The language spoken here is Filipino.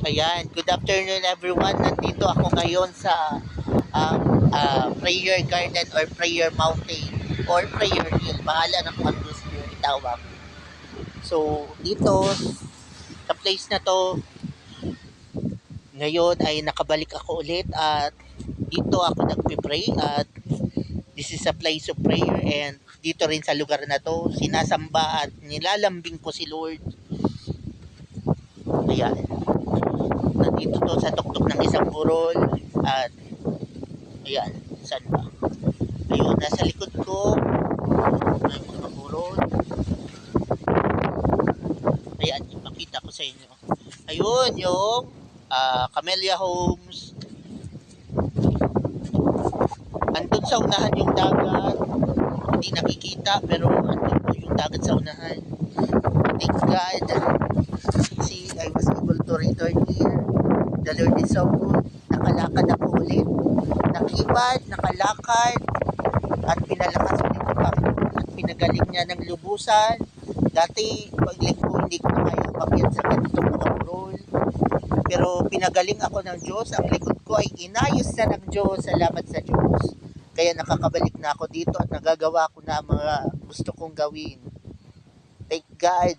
Ayan, good afternoon everyone. Nandito ako ngayon sa prayer garden or prayer mountain or prayer hill. Bahala na kung ano gusto nyo itawag. So, dito sa place na to, ngayon ay nakabalik ako ulit at dito ako nagpipray at this is a place of prayer and dito rin sa lugar na to, sinasamba at nilalambing ko si Lord. Ayan. Nandito to sa tuktok ng isang burol at ayan, saan ba? Ayun, nasa likod ko may mga burol. Ayan, ipakita ko sa inyo. Ayun, yung Camellia Homes. Andun sa unahan yung dagat. Hindi nakikita pero andun po yung dagat sa unahan. Thank God. See, I was able to return here. The Lord is so good. Nakalakad ako ulit. Nakibad, nakalakad, at pinalakas ulit ang Panginoon at pinagaling niya ng lubusan. Dati, paglik ko, hindi ko na kaya umakyat sa ganitong mga burol. Pero pinagaling ako ng Diyos. Ang likod ko ay inayos na ng Diyos. Salamat sa Diyos. Kaya nakakabalik na ako dito at nagagawa ko na ang mga gusto kong gawin. Thank God.